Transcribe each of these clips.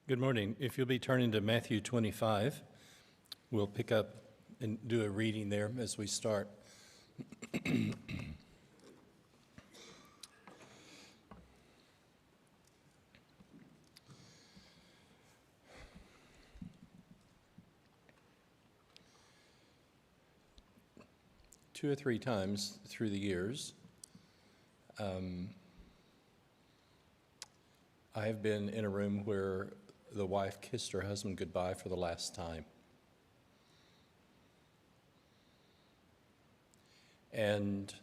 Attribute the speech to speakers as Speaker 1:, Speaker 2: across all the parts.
Speaker 1: Good morning. If you'll be turning to Matthew 25, we'll pick up and do a reading there as we start. Two or three times through the years, I have been in a room where the wife kissed her husband goodbye for the last time. And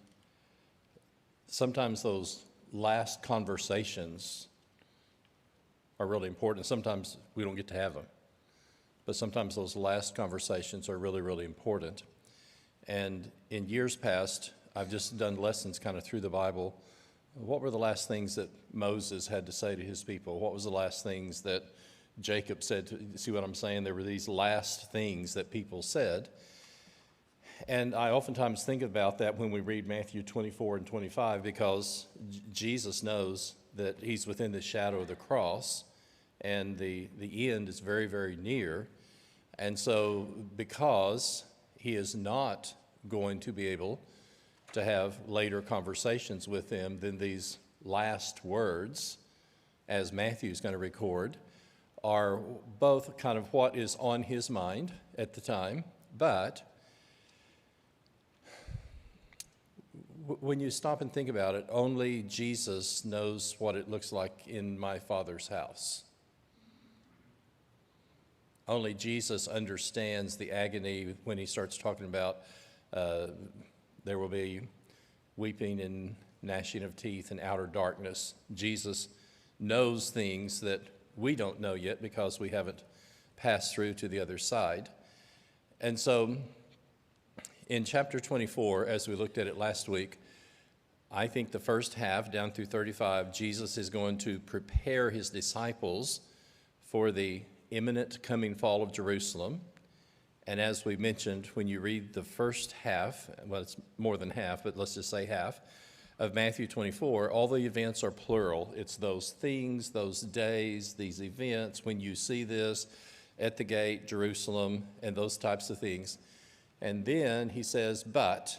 Speaker 1: sometimes those last conversations are really important. Sometimes we don't get to have them, but sometimes those last conversations are really, really important. And in years past, I've just done lessons kind of through the Bible. What were the last things that Moses had to say to his people? What was the last things that Jacob said? See what I'm saying? There were these last things that people said. And I oftentimes think about that when we read Matthew 24 and 25, because Jesus knows that he's within the shadow of the cross, and the end is very, very near. And so because he is not going to be able to have later conversations with them, then these last words, as Matthew's going to record, are both kind of what is on his mind at the time, but when you stop and think about it, only Jesus knows what it looks like in my Father's house. Only Jesus understands the agony when he starts talking about there will be weeping and gnashing of teeth and outer darkness. Jesus knows things that we don't know yet because we haven't passed through to the other side. And so in chapter 24, as we looked at it last week, I think the first half, down through 35, Jesus is going to prepare his disciples for the imminent coming fall of Jerusalem. And as we mentioned, when you read the first half, well, it's more than half, but let's just say half, of Matthew 24, all the events are plural. It's those things, those days, these events, when you see this at the gate, Jerusalem, and those types of things. And then he says, but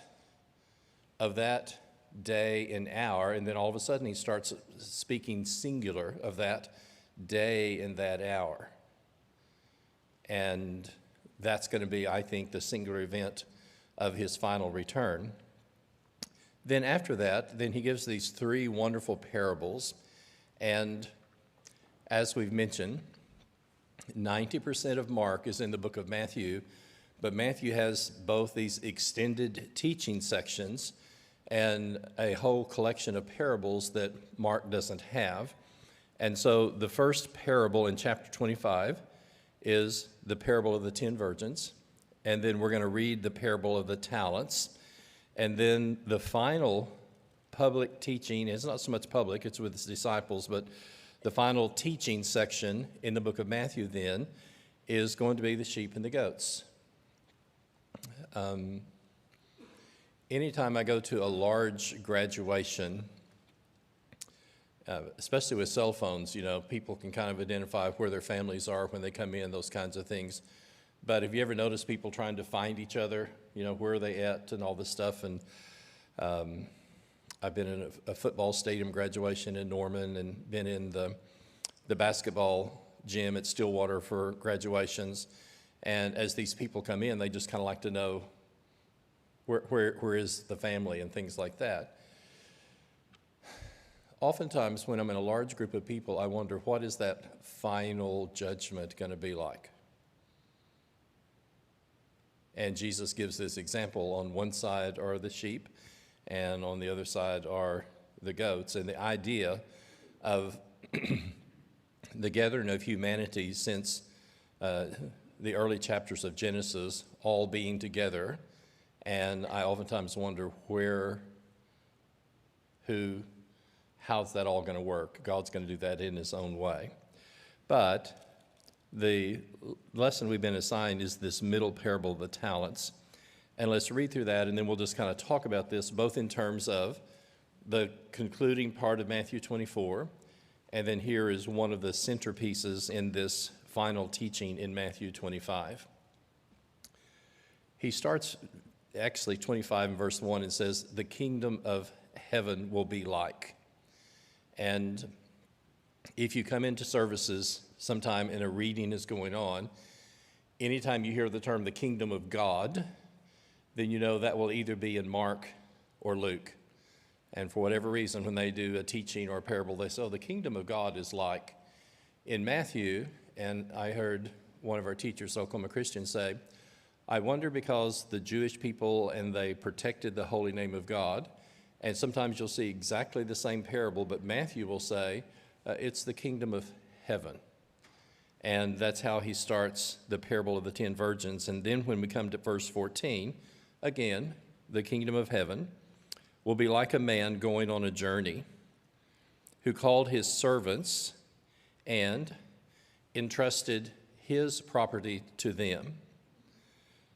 Speaker 1: of that day and hour, and then all of a sudden he starts speaking singular of that day and that hour. And that's going to be, I think, the singular event of his final return. Then after that, then he gives these three wonderful parables. And as we've mentioned, 90% of Mark is in the book of Matthew, but Matthew has both these extended teaching sections and a whole collection of parables that Mark doesn't have. And so the first parable in chapter 25 is the parable of the 10 virgins. And then we're going to read the parable of the talents. And then the final public teaching is not so much public, it's with his disciples, but the final teaching section in the book of Matthew then is going to be the sheep and the goats. Anytime I go to a large graduation, especially with cell phones, you know, people can kind of identify where their families are when they come in, those kinds of things. But have you ever noticed people trying to find each other, you know, where are they at and all this stuff? And I've been in a football stadium graduation in Norman and been in the basketball gym at Stillwater for graduations. And as these people come in, they just kind of like to know where is the family and things like that. Oftentimes when I'm in a large group of people, I wonder, what is that final judgment going to be like? And Jesus gives this example. On one side are the sheep, and on the other side are the goats. And the idea of the gathering of humanity since the early chapters of Genesis, all being together. And I oftentimes wonder how's that all going to work? God's going to do that in his own way. But the lesson we've been assigned is this middle parable of the talents. And let's read through that, and then we'll just kind of talk about this, both in terms of the concluding part of Matthew 24, And then here is one of the centerpieces in this final teaching in Matthew 25. He starts, actually 25 and verse 1, and says, the kingdom of heaven will be like. And if you come into services sometime and a reading is going on, anytime you hear the term the kingdom of God, then you know that will either be in Mark or Luke. And for whatever reason, when they do a teaching or a parable, they say, oh, the kingdom of God is like. In Matthew, and I heard one of our teachers, Oklahoma Christian, say, I wonder because the Jewish people and they protected the holy name of God, and sometimes you'll see exactly the same parable, but Matthew will say, it's the kingdom of heaven. And that's how he starts the parable of the 10 virgins. And then when we come to verse 14, again, the kingdom of heaven will be like a man going on a journey who called his servants and entrusted his property to them.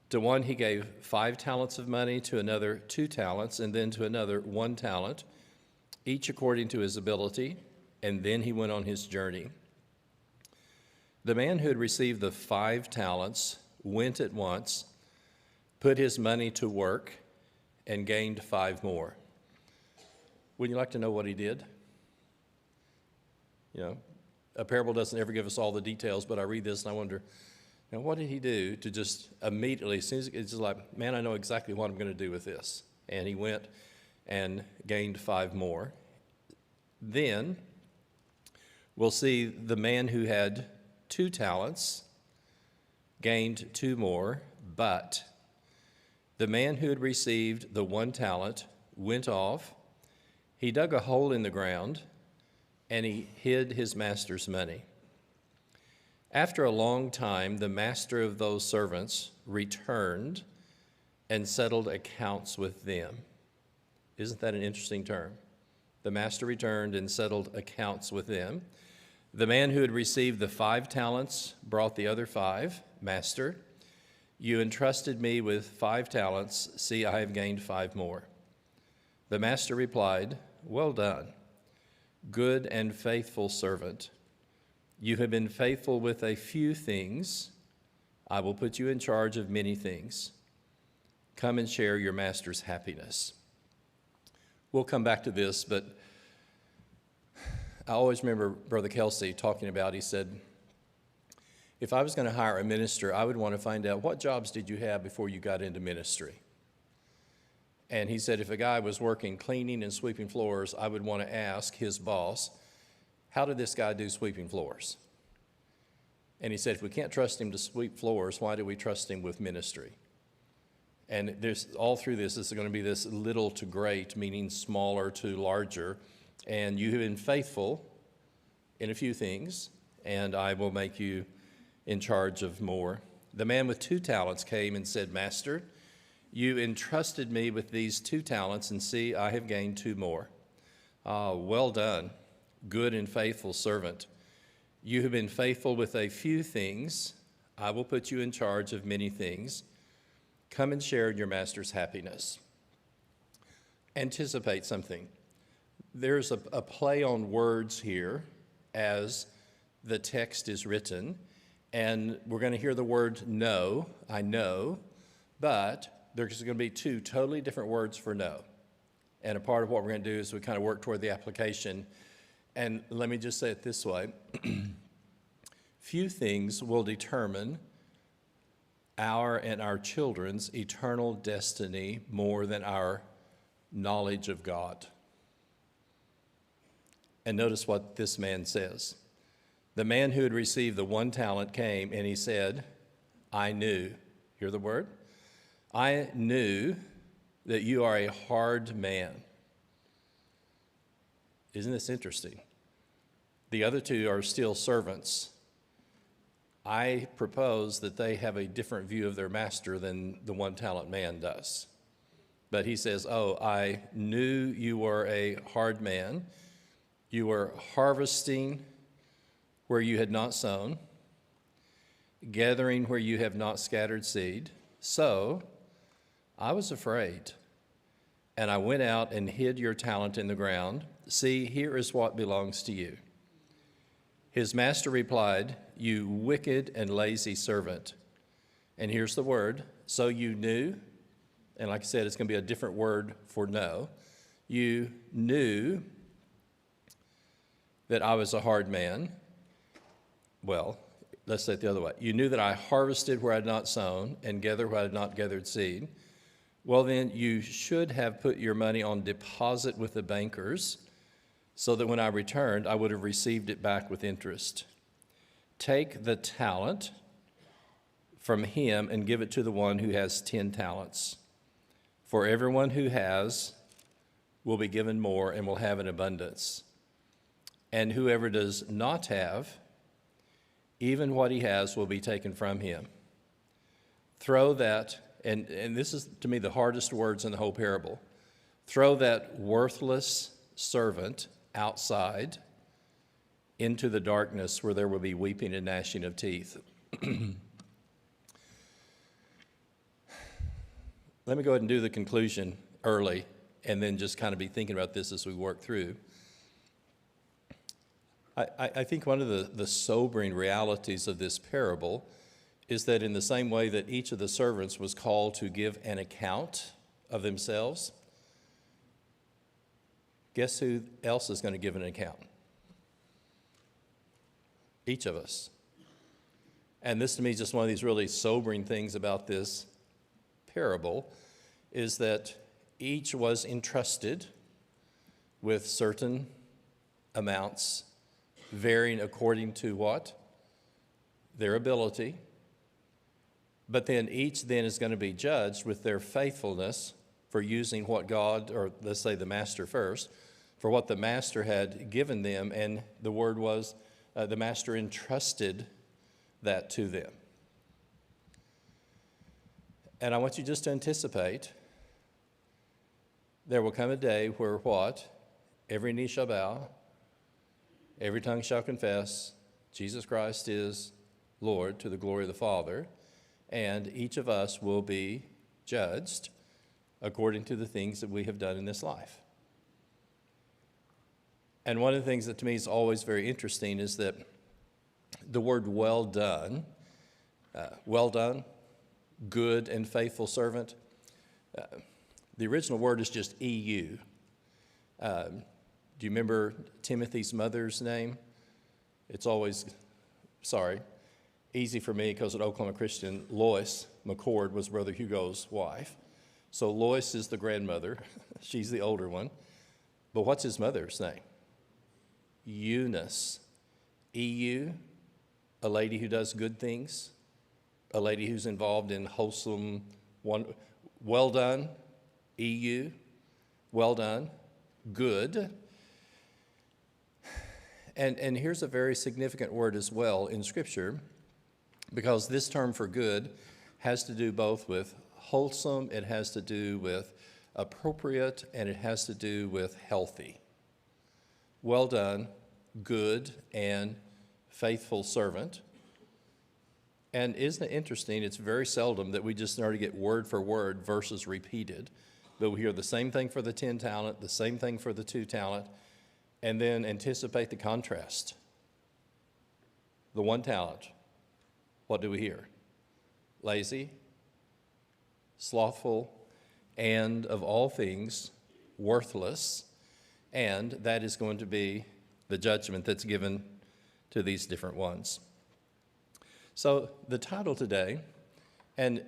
Speaker 1: To one he gave 5 talents of money, to another 2 talents, and then to another 1 talent, each according to his ability, and then he went on his journey. The man who had received the 5 talents went at once, put his money to work, and gained 5 more. Would you like to know what he did? You know, a parable doesn't ever give us all the details, but I read this and I wonder, you know, what did he do to just immediately, as soon as it's just like, man, I know exactly what I'm going to do with this. And he went and gained 5 more. Then we'll see the man who had 2 talents gained 2 more, but the man who had received the 1 talent went off. He dug a hole in the ground, and he hid his master's money. After a long time, the master of those servants returned and settled accounts with them. Isn't that an interesting term? The master returned and settled accounts with them. The man who had received the 5 talents brought the other 5. Master, you entrusted me with 5 talents. See, I have gained 5 more. The master replied, well done, good and faithful servant. You have been faithful with a few things. I will put you in charge of many things. Come and share your master's happiness. We'll come back to this, but I always remember Brother Kelsey talking about, he said, if I was going to hire a minister, I would want to find out what jobs did you have before you got into ministry. And he said if a guy was working cleaning and sweeping floors, I would want to ask his boss, how did this guy do sweeping floors? And he said, if we can't trust him to sweep floors, why do we trust him with ministry? And there's all through this is going to be this little to great, meaning smaller to larger. And you have been faithful in a few things, and I will make you in charge of more. The man with 2 talents came and said, Master, you entrusted me with these 2 talents, and see, I have gained 2 more. Well done, good and faithful servant. You have been faithful with a few things. I will put you in charge of many things. Come and share in your master's happiness. Anticipate something. There's a play on words here as the text is written, and we're going to hear the word know, I know, but there's going to be 2 totally different words for know. And a part of what we're going to do is we kind of work toward the application. And let me just say it this way. Few things will determine our and our children's eternal destiny more than our knowledge of God. And notice what this man says. The man who had received the 1 talent came and he said, I knew. Hear the word? I knew that you are a hard man. Isn't this interesting? The other 2 are still servants. I propose that they have a different view of their master than the 1 talent man does. But he says, oh, I knew you were a hard man. You were harvesting where you had not sown, gathering where you have not scattered seed. So I was afraid, and I went out and hid your talent in the ground. See, here is what belongs to you. His master replied, "You wicked and lazy servant." And here's the word, "So you knew," and like I said, it's going to be a different word for know. "You knew that I was a hard man." Well, let's say it the other way. "You knew that I harvested where I had not sown and gathered where I had not gathered seed. Well, then you should have put your money on deposit with the bankers, so that when I returned, I would have received it back with interest. Take the talent from him and give it to the one who has 10 talents. For everyone who has will be given more and will have an abundance. And whoever does not have, even what he has will be taken from him. Throw that," and this is to me the hardest words in the whole parable, "throw that worthless servant outside into the darkness where there will be weeping and gnashing of teeth." Let me go ahead and do the conclusion early and then just kind of be thinking about this as we work through. I think one of the sobering realities of this parable is that in the same way that each of the servants was called to give an account of themselves, guess who else is going to give an account? Each of us. And this to me is just one of these really sobering things about this parable, is that each was entrusted with certain amounts, varying according to what? Their ability. But then each then is going to be judged with their faithfulness for using what God, or let's say the master first, for what the master had given them, and the word was the master entrusted that to them. And I want you just to anticipate there will come a day where what? Every knee shall bow, every tongue shall confess Jesus Christ is Lord, to the glory of the Father, and each of us will be judged according to the things that we have done in this life. And one of the things that to me is always very interesting is that the word well done, good and faithful servant, the original word is just EU. Do you remember Timothy's mother's name? It's always, easy for me because at Oklahoma Christian, Lois McCord was Brother Hugo's wife. So Lois is the grandmother. She's the older one. But what's his mother's name? Eunice. EU, a lady who does good things, a lady who's involved in wholesome, well done. EU, well done, good. And here's a very significant word as well in Scripture, because this term for good has to do both with wholesome, it has to do with appropriate, and it has to do with healthy. Well done, good, and faithful servant. And isn't it interesting, it's very seldom that we just start to get word for word verses repeated, but we hear the same thing for the 10 talent, the same thing for the 2 talent, and then anticipate the contrast. The 1 talent, what do we hear? Lazy, slothful, and of all things, worthless, and that is going to be the judgment that's given to these different ones. So the title today, and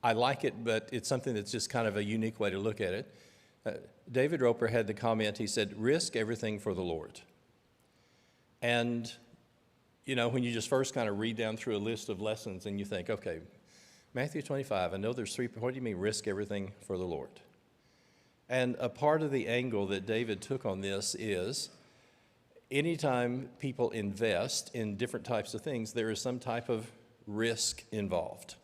Speaker 1: I like it, but it's something that's just kind of a unique way to look at it. David Roper had the comment, he said, risk everything for the Lord. And, you know, when you just first kind of read down through a list of lessons and you think, okay, Matthew 25, I know there's 3, what do you mean risk everything for the Lord? And a part of the angle that David took on this is anytime people invest in different types of things, there is some type of risk involved.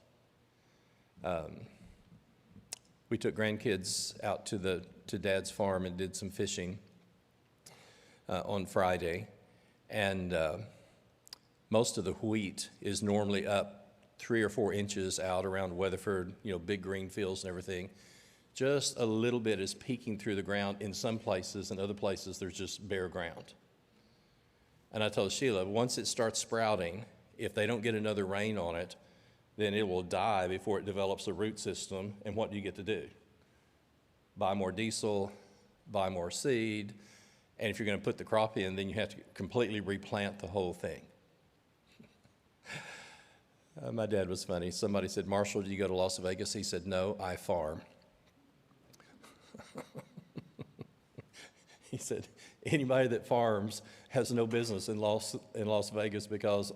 Speaker 1: We took grandkids out to Dad's farm and did some fishing on Friday, and most of the wheat is normally up 3 or 4 inches out around Weatherford, you know, big green fields and everything. Just a little bit is peeking through the ground in some places, and other places there's just bare ground. And I told Sheila, once it starts sprouting, if they don't get another rain on it, then it will die before it develops a root system. And what do you get to do? Buy more diesel, buy more seed, and if you're going to put the crop in, then you have to completely replant the whole thing. My dad was funny. Somebody said, Marshall, do you go to Las Vegas? He said, no, I farm. He said, anybody that farms has no business in Las Vegas because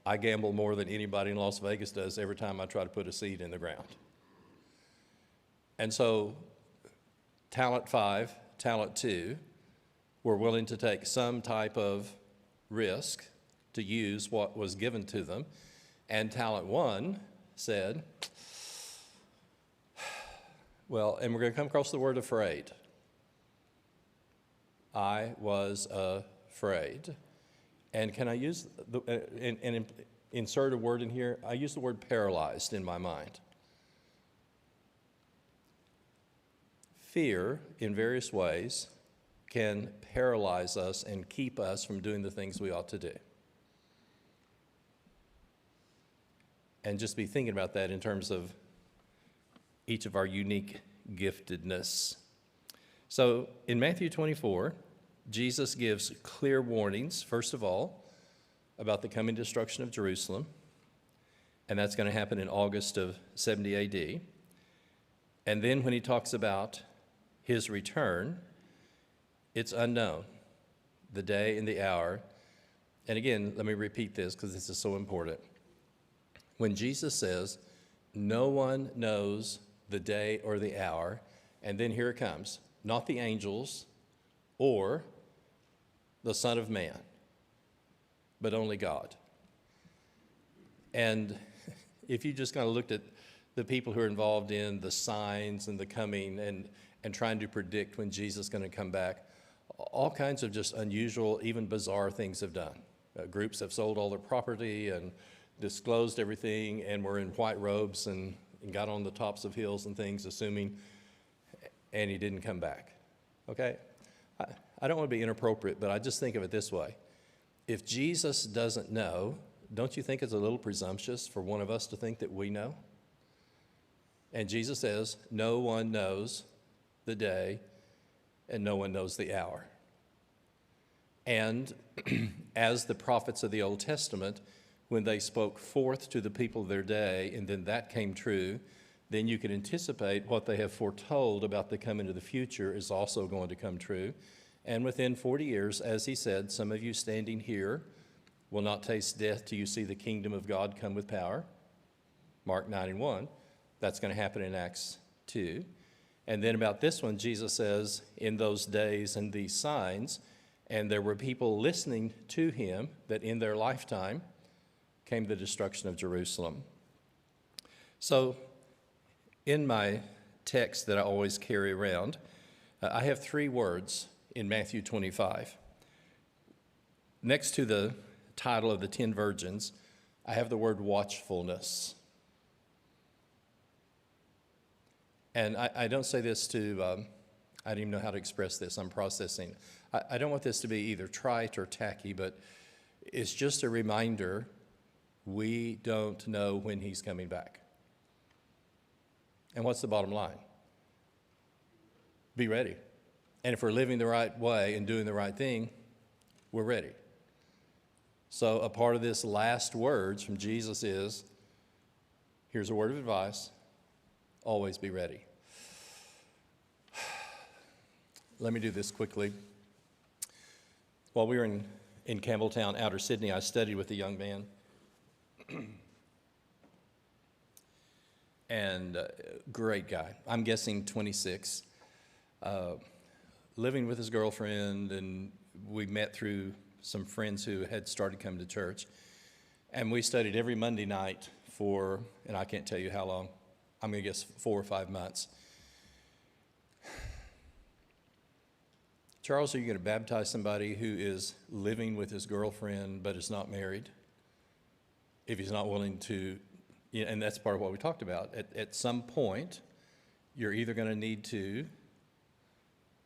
Speaker 1: I gamble more than anybody in Las Vegas does every time I try to put a seed in the ground. And so talent 5, talent 2 were willing to take some type of risk to use what was given to them. And talent 1 said, well, and we're going to come across the word afraid. I was afraid. And can I use, and insert a word in here? I use the word paralyzed in my mind. Fear, in various ways, can paralyze us and keep us from doing the things we ought to do. And just be thinking about that in terms of each of our unique giftedness. So in Matthew 24, Jesus gives clear warnings, first of all, about the coming destruction of Jerusalem, and that's going to happen in August of 70 AD. And then when he talks about his return, it's unknown, the day and the hour. And again, let me repeat this because this is so important. When Jesus says, no one knows the day or the hour, and then here it comes, not the angels or the Son of Man, but only God. And if you just kind of looked at the people who are involved in the signs and the coming and trying to predict when Jesus is going to come back, all kinds of just unusual, even bizarre things have done. Groups have sold all their property and disclosed everything and were in white robes and got on the tops of hills and things, assuming, and he didn't come back. Okay? I don't want to be inappropriate, but I just think of it this way. If Jesus doesn't know, don't you think it's a little presumptuous for one of us to think that we know? And Jesus says, no one knows the day and no one knows the hour. And as the prophets of the Old Testament, when they spoke forth to the people of their day, and then that came true, then you can anticipate what they have foretold about the coming of the future is also going to come true. And within 40 years, as he said, some of you standing here will not taste death till you see the kingdom of God come with power. Mark 9:1. That's going to happen in Acts 2. And then about this one, Jesus says, in those days and these signs, and there were people listening to him that in their lifetime came the destruction of Jerusalem. So in my text that I always carry around, I have 3 words in Matthew 25. Next to the title of the 10 virgins, I have the word watchfulness. And I don't say this to, I don't even know how to express this, I'm processing. I don't want this to be either trite or tacky, but it's just a reminder we don't know when he's coming back. And what's the bottom line? Be ready. And if we're living the right way and doing the right thing, we're ready. So a part of this last words from Jesus is, here's a word of advice, always be ready. Let me do this quickly. While we were in Campbelltown, outer Sydney, I studied with a young man. And great guy. I'm guessing 26. Living with his girlfriend, and we met through some friends who had started coming to church. And we studied every Monday night for, and I can't tell you how long, I'm going to guess 4 or 5 months. Charles, are you going to baptize somebody who is living with his girlfriend but is not married? If he's not willing to, and that's part of what we talked about. At some point, you're either going to need to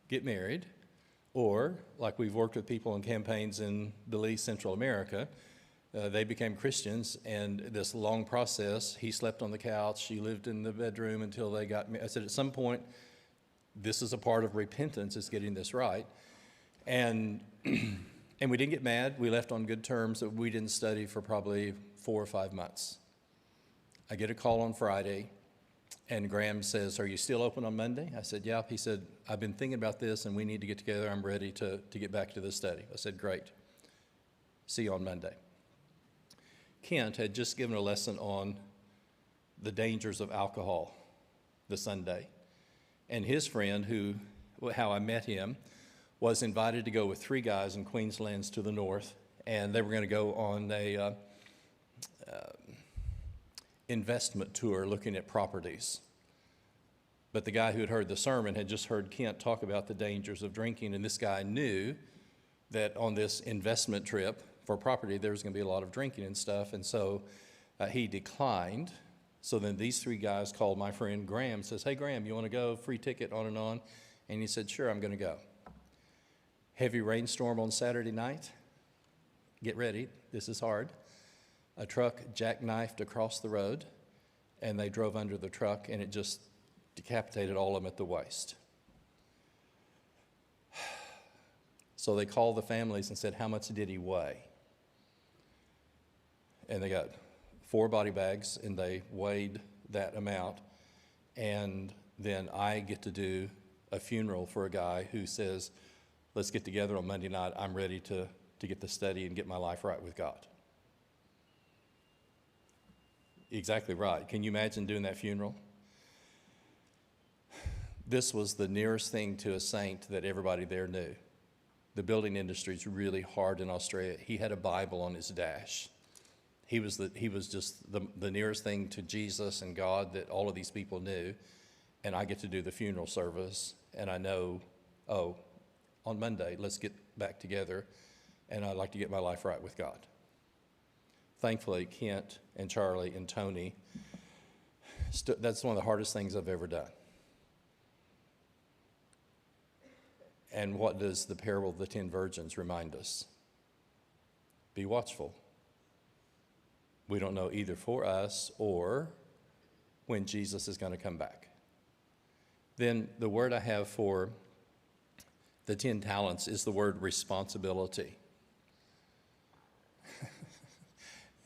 Speaker 1: get married Or, like we've worked with people in campaigns in Belize, Central America, they became Christians, and this long process, he slept on the couch, she lived in the bedroom until they got me. I said, at some point, this is a part of repentance, is getting this right. And and we didn't get mad. We left on good terms. We didn't study for probably 4 or 5 months. I get a call on Friday, and Graham says, "Are you still open on Monday?" I said, "Yeah." He said, "I've been thinking about this, and we need to get together. I'm ready to get back to the study." I said, "Great. See you on Monday." Kent had just given a lesson on the dangers of alcohol the Sunday. And his friend, how I met him, was invited to go with 3 guys in Queensland to the north, and they were going to go on a investment tour looking at properties. But the guy who had heard the sermon had just heard Kent talk about the dangers of drinking, and this guy knew that on this investment trip for property, there was going to be a lot of drinking and stuff, and so he declined. So then these 3 guys called my friend Graham, says, "Hey, Graham, you want to go? Free ticket, on and on." And he said, "Sure, I'm going to go." Heavy rainstorm on Saturday night. Get ready, this is hard. A truck jackknifed across the road, and they drove under the truck, and it just decapitated all of them at the waist. So they called the families and said, "How much did he weigh?" And they got 4 body bags, and they weighed that amount. And then I get to do a funeral for a guy who says, "Let's get together on Monday night. I'm ready to get the study and get my life right with God." Exactly right. Can you imagine doing that funeral? This was the nearest thing to a saint that everybody there knew. The building industry is really hard in Australia. He had a Bible on his dash. He was just the nearest thing to Jesus and God that all of these people knew. And I get to do the funeral service, and I know, on Monday, let's get back together, and I'd like to get my life right with God. Thankfully, Kent and Charlie and Tony, that's one of the hardest things I've ever done. And what does the parable of the 10 virgins remind us? Be watchful. We don't know either for us or when Jesus is going to come back. Then the word I have for the 10 talents is the word responsibility.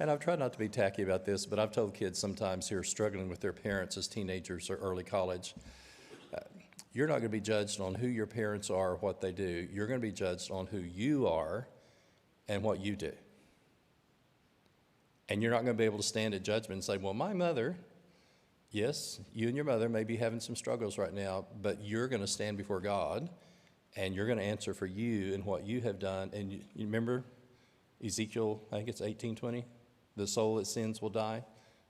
Speaker 1: And I've tried not to be tacky about this, but I've told kids sometimes who are struggling with their parents as teenagers or early college, you're not going to be judged on who your parents are or what they do. You're going to be judged on who you are and what you do. And you're not going to be able to stand at judgment and say, "Well, my mother," yes, you and your mother may be having some struggles right now, but you're going to stand before God, and you're going to answer for you and what you have done. And you remember Ezekiel, I think it's 18:20, the soul that sins will die.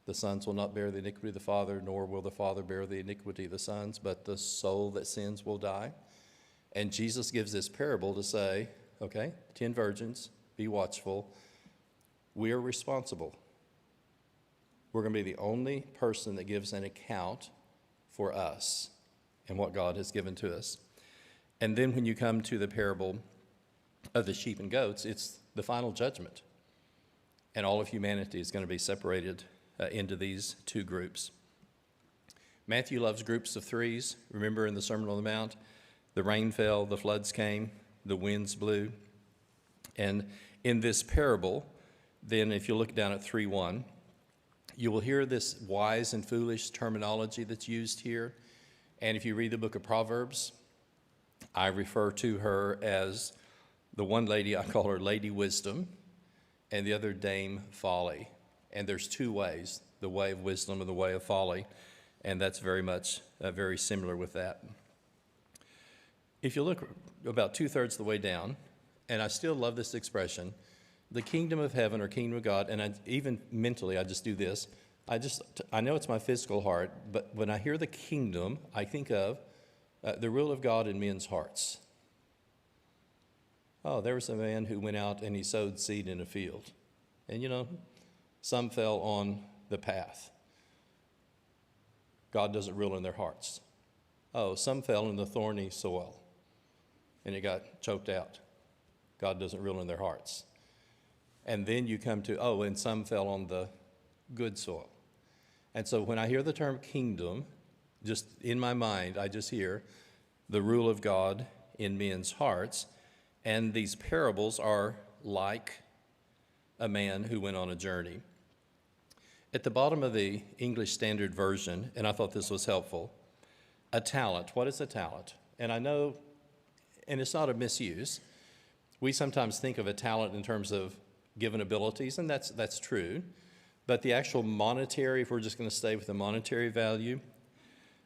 Speaker 1: The sons will not bear the iniquity of the father, nor will the father bear the iniquity of the sons, but the soul that sins will die. And Jesus gives this parable to say, okay, 10 virgins, be watchful. We are responsible. We're going to be the only person that gives an account for us and what God has given to us. And then when you come to the parable of the sheep and goats, it's the final judgment. And all of humanity is going to be separated into these 2 groups. Matthew loves groups of 3s. Remember in the Sermon on the Mount, the rain fell, the floods came, the winds blew. And in this parable, then if you look down at 3:1, you will hear this wise and foolish terminology that's used here. And if you read the book of Proverbs, I refer to her as the one lady, I call her Lady Wisdom, and the other Dame Folly. And there's 2 ways, the way of wisdom and the way of folly, and that's very much very similar with that. If you look about 2/3 of the way down, and I still love this expression, the kingdom of heaven or kingdom of God, and even mentally I just do this, I know it's my physical heart, but when I hear the kingdom, I think of the rule of God in men's hearts. Oh, there was a man who went out and he sowed seed in a field. And some fell on the path. God doesn't rule in their hearts. Oh, some fell in the thorny soil. and it got choked out. God doesn't rule in their hearts. And then you come to, oh, and some fell on the good soil. And so when I hear the term kingdom, just in my mind, I just hear the rule of God in men's hearts. And these parables are like a man who went on a journey. At the bottom of the English Standard Version, and I thought this was helpful, a talent. What is a talent? And I know, and it's not a misuse, we sometimes think of a talent in terms of given abilities, and that's true. But the actual monetary, if we're just going to stay with the monetary value,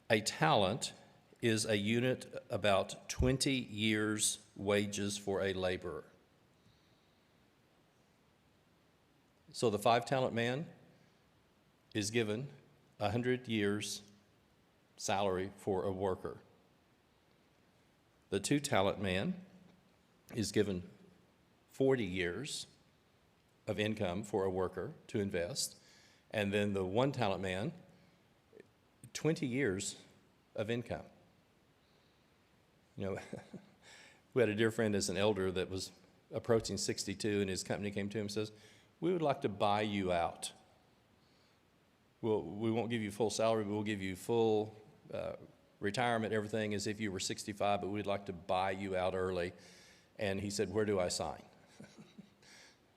Speaker 1: a talent is a unit about 20 years' wages for a laborer. So the 5-talent man is given 100 years' salary for a worker. The 2-talent man is given 40 years of income for a worker to invest. And then the 1-talent man, 20 years of income. You know, we had a dear friend as an elder that was approaching 62, and his company came to him and says, "We would like to buy you out. We won't give you full salary, but we'll give you full retirement, everything as if you were 65, but we'd like to buy you out early." And he said, "Where do I sign?"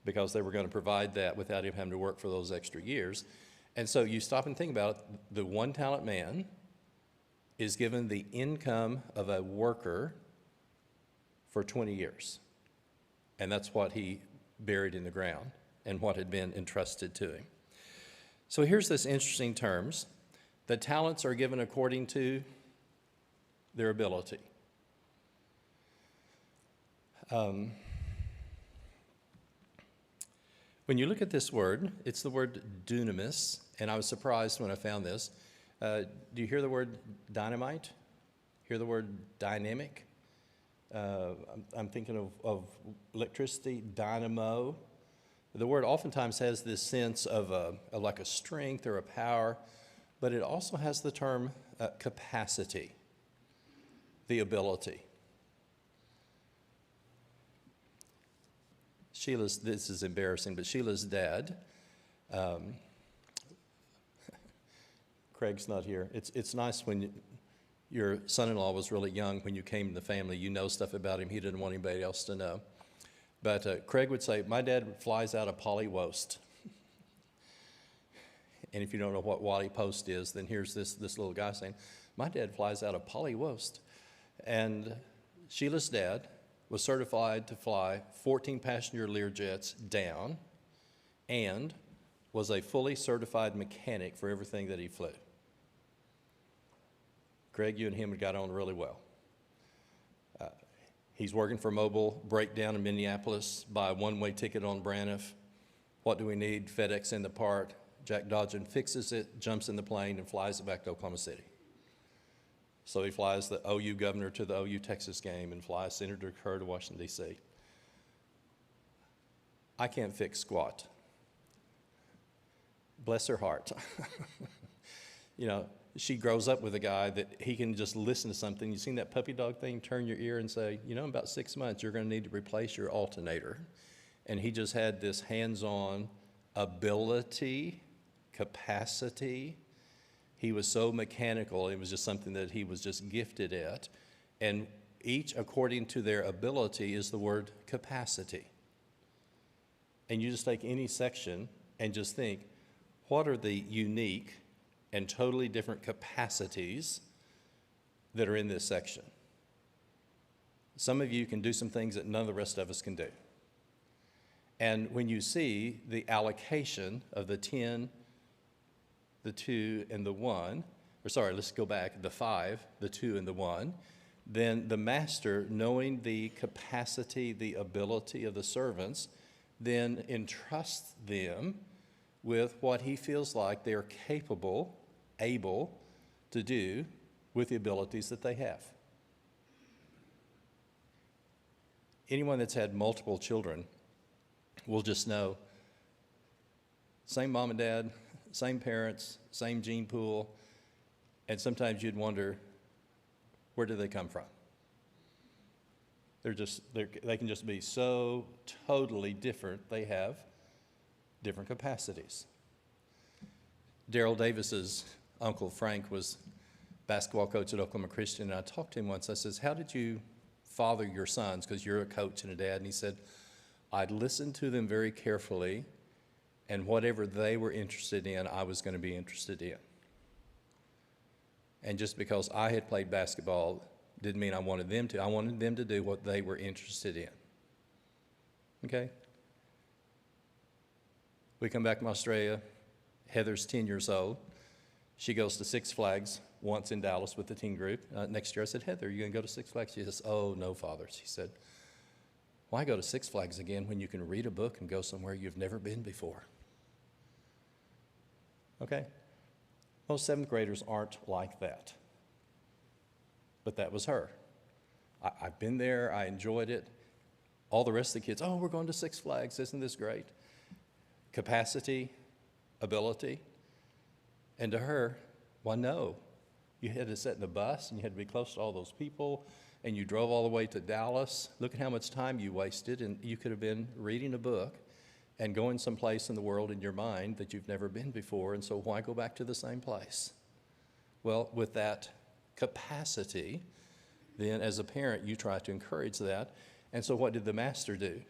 Speaker 1: Because they were going to provide that without him having to work for those extra years. And so you stop and think about it. The 1-talent man is given the income of a worker for 20 years. And that's what he buried in the ground and what had been entrusted to him. So here's this interesting terms. The talents are given according to their ability. When you look at this word, it's the word dunamis, and I was surprised when I found this. Do you hear the word dynamite? Hear the word dynamic? I'm thinking of electricity, dynamo. The word oftentimes has this sense of like a strength or a power, but it also has the term capacity, the ability. This is embarrassing, but Sheila's dad, Craig's not here. It's nice when your son-in-law was really young, when you came to the family, you know stuff about him he didn't want anybody else to know. But Craig would say, "My dad flies out of Polly Wost." And if you don't know what Wally Post is, then here's this little guy saying, "My dad flies out of Polly Wost." And Sheila's dad was certified to fly 14-passenger Learjets down and was a fully certified mechanic for everything that he flew. Craig, you and him had got on really well. He's working for Mobile, breakdown in Minneapolis, buy a one-way ticket on Braniff. What do we need? FedEx in the part. Jack Dodgen fixes it, jumps in the plane, and flies it back to Oklahoma City. So he flies the OU governor to the OU Texas game and flies Senator Kerr to Washington, D.C. I can't fix squat. Bless her heart. You know, she grows up with a guy that he can just listen to something. You seen that puppy dog thing? Turn your ear and say, "You know, in about 6 months, you're going to need to replace your alternator." And he just had this hands-on ability, capacity. He was so mechanical. It was just something that he was just gifted at. And each, according to their ability, is the word capacity. And you just take any section and just think, what are the unique and totally different capacities that are in this section? Some of you can do some things that none of the rest of us can do. And when you see the allocation of the 10, the 2, and the 1, or sorry, let's go back, the 5, the 2, and the 1, then the master, knowing the capacity, the ability of the servants, then entrusts them with what he feels like they are capable, able to do with the abilities that they have. Anyone that's had multiple children will just know, same mom and dad, same parents, same gene pool, and sometimes you'd wonder, where do they come from? They can just be so totally different. They have different capacities. Daryl Davis's uncle Frank was basketball coach at Oklahoma Christian, and I talked to him once. I says, how did you father your sons? Because you're a coach and a dad. And he said, I'd listen to them very carefully, and whatever they were interested in, I was going to be interested in. And just because I had played basketball didn't mean I wanted them to. I wanted them to do what they were interested in. Okay? We come back from Australia. Heather's 10 years old. She goes to Six Flags once in Dallas with the teen group. Next year I said, Heather, are you going to go to Six Flags? She says, oh, no, Father. She said, why go to Six Flags again when you can read a book and go somewhere you've never been before? Okay? Most seventh graders aren't like that. But that was her. I've been there. I enjoyed it. All the rest of the kids, oh, we're going to Six Flags. Isn't this great? Capacity, ability. And to her, why, no. You had to sit in the bus, and you had to be close to all those people, and you drove all the way to Dallas. Look at how much time you wasted, and you could have been reading a book and going someplace in the world in your mind that you've never been before, and so why go back to the same place? Well, with that capacity, then as a parent, you try to encourage that. And so what did the master do?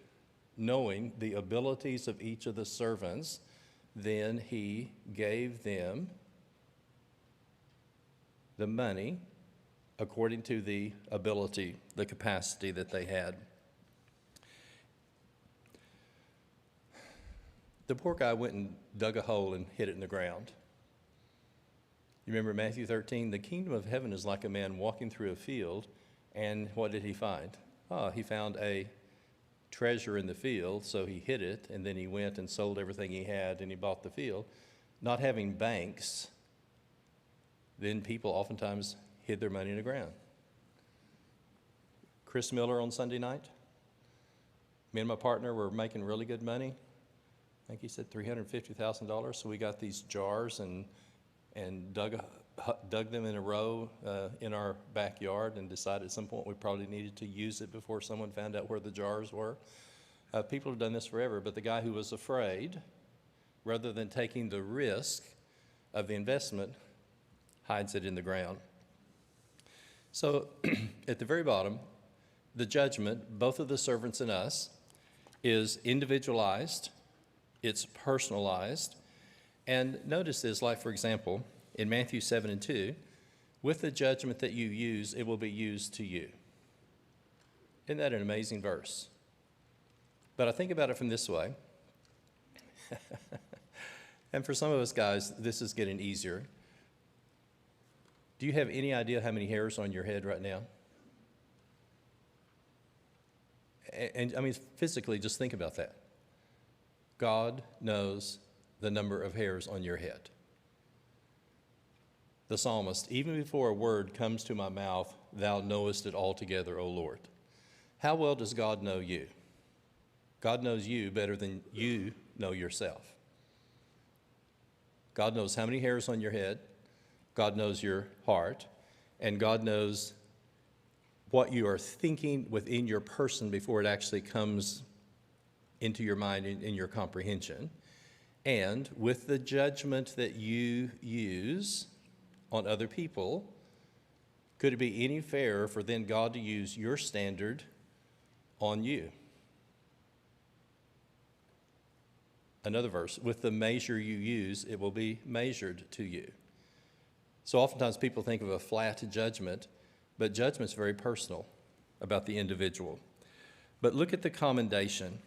Speaker 1: Knowing the abilities of each of the servants, then he gave them the money according to the ability, the capacity that they had. The poor guy went and dug a hole and hid it in the ground. You remember Matthew 13? The kingdom of heaven is like a man walking through a field, and what did he find? Oh, he found a treasure in the field, so he hid it, and then he went and sold everything he had, and he bought the field. Not having banks, then people oftentimes hid their money in the ground. Chris Miller on Sunday night, me and my partner were making really good money. I think he said $350,000, so we got these jars and dug them in a row in our backyard and decided at some point we probably needed to use it before someone found out where the jars were. People have done this forever, but the guy who was afraid, rather than taking the risk of the investment, hides it in the ground. So at the very bottom, the judgment, both of the servants and us, is individualized, it's personalized. And notice this, like for example, in Matthew 7:2, with the judgment that you use, it will be used to you. Isn't that an amazing verse? But I think about it from this way. And for some of us guys, this is getting easier. Do you have any idea how many hairs on your head right now? And I mean, physically, just think about that. God knows the number of hairs on your head. The psalmist, even before a word comes to my mouth, thou knowest it altogether, O Lord. How well does God know you? God knows you better than you know yourself. God knows how many hairs on your head. God knows your heart. And God knows what you are thinking within your person before it actually comes into your mind, in your comprehension. And with the judgment that you use on other people, could it be any fairer for then God to use your standard on you? Another verse, with the measure you use, it will be measured to you. So oftentimes people think of a flat judgment, but judgment's very personal about the individual. But look at the commendation.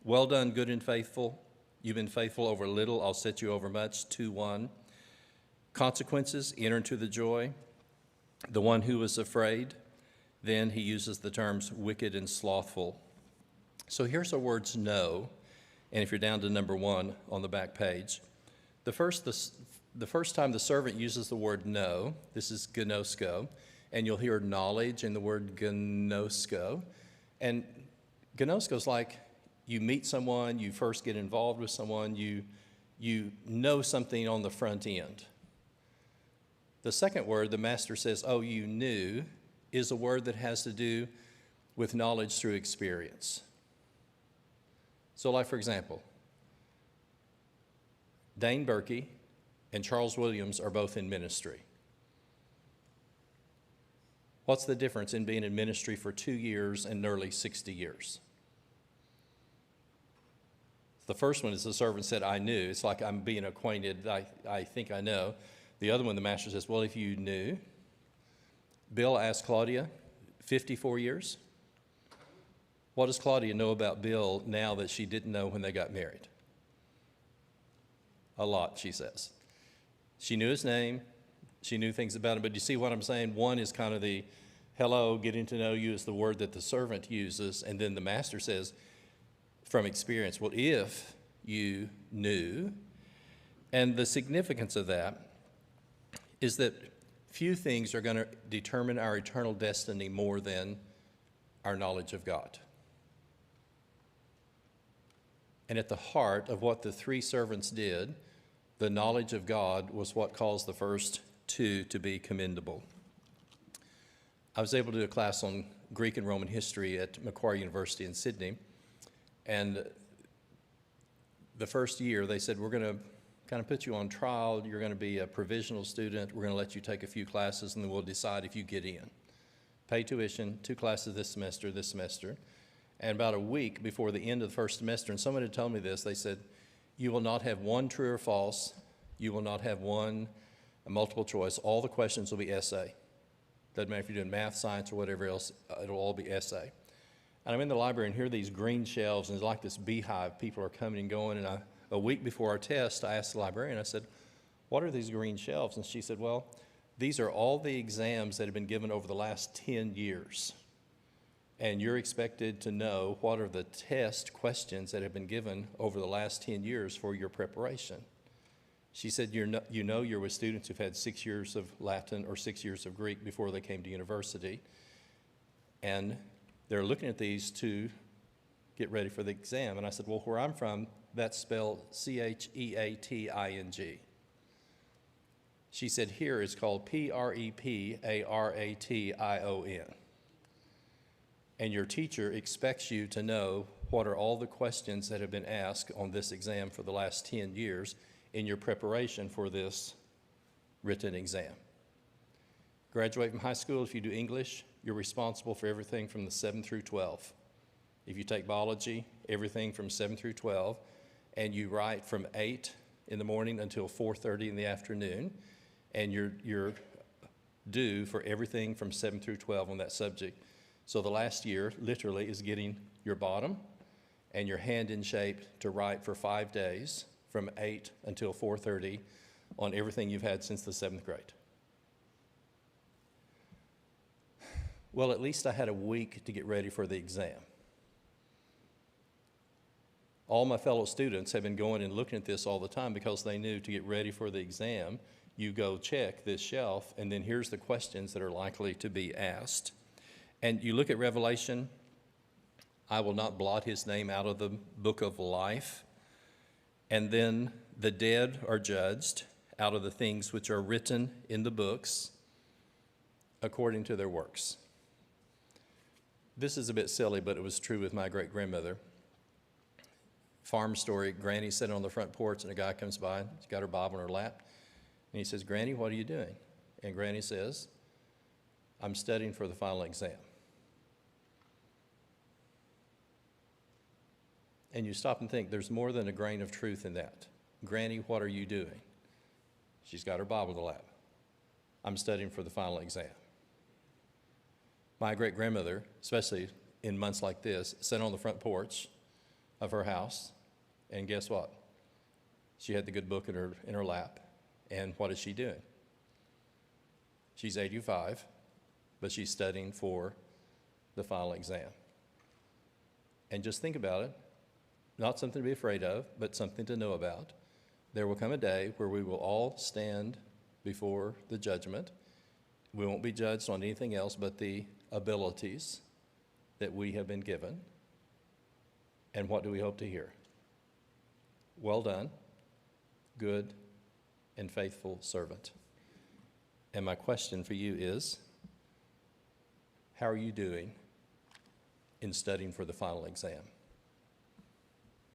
Speaker 1: Well done, good and faithful. You've been faithful over little, I'll set you over much. 2:1. Consequences, enter into the joy. The one who was afraid, then he uses the terms wicked and slothful. So here's our words know, and if you're down to number 1 on the back page, the first time the servant uses the word know, this is gnosko, and you'll hear knowledge in the word gnosko. And gnosko is like you meet someone, you first get involved with someone, you know something on the front end. The second word, the master says, oh, you knew, is a word that has to do with knowledge through experience. So like, for example, Dane Berkey and Charles Williams are both in ministry. What's the difference in being in ministry for 2 years and nearly 60 years? The first one is the servant said, I knew. It's like I'm being acquainted. I think I know. The other one, the master says, well, if you knew. Bill asked Claudia, 54 years? What does Claudia know about Bill now that she didn't know when they got married? A lot, she says. She knew his name. She knew things about him. But you see what I'm saying? One is kind of the, hello, getting to know you is the word that the servant uses. And then the master says, from experience, well, if you knew. And the significance of that is that few things are going to determine our eternal destiny more than our knowledge of God. And at the heart of what the three servants did, the knowledge of God was what caused the first two to be commendable. I was able to do a class on Greek and Roman history at Macquarie University in Sydney. And the first year they said, we're going to kind of put you on trial. You're going to be a provisional student. We're going to let you take a few classes, and then we'll decide if you get in. Pay tuition, 2 classes this semester. And about a week before the end of the first semester, and someone had told me this, they said, you will not have one true or false. You will not have one multiple choice. All the questions will be essay. Doesn't matter if you're doing math, science, or whatever else, it'll all be essay. And I'm in the library and hear these green shelves, and it's like this beehive. People are coming and going, and a week before our test, I asked the librarian, I said, what are these green shelves? And she said, well, these are all the exams that have been given over the last 10 years. And you're expected to know what are the test questions that have been given over the last 10 years for your preparation. She said, you're with students who've had 6 years of Latin or 6 years of Greek before they came to university. And they're looking at these to get ready for the exam. And I said, well, where I'm from, that's spelled Cheating. She said, here it's called Preparation. And your teacher expects you to know what are all the questions that have been asked on this exam for the last 10 years in your preparation for this written exam. Graduate from high school, if you do English, you're responsible for everything from the 7 through 12. If you take biology, everything from 7 through 12, and you write from 8 in the morning until 4:30 in the afternoon, and you're due for everything from 7 through 12 on that subject. So the last year, literally, is getting your bottom and your hand in shape to write for 5 days from 8 until 4:30 on everything you've had since the 7th grade. Well, at least I had a week to get ready for the exam. All my fellow students have been going and looking at this all the time because they knew to get ready for the exam, you go check this shelf, and then here's the questions that are likely to be asked. And you look at Revelation, I will not blot his name out of the book of life. And then the dead are judged out of the things which are written in the books according to their works. This is a bit silly, but it was true with my great-grandmother. Farm story, Granny sitting on the front porch, and a guy comes by, she's got her Bible in her lap, and he says, Granny, what are you doing? And Granny says, I'm studying for the final exam. And you stop and think, there's more than a grain of truth in that. Granny, what are you doing? She's got her Bible in the lap. I'm studying for the final exam. My great-grandmother, especially in months like this, sat on the front porch of her house, and guess what? She had the good book in her lap, and what is she doing? She's 85, but she's studying for the final exam. And just think about it, not something to be afraid of, but something to know about. There will come a day where we will all stand before the judgment. We won't be judged on anything else but the abilities that we have been given. And what do we hope to hear? Well done, good and faithful servant. And my question for you is, how are you doing in studying for the final exam.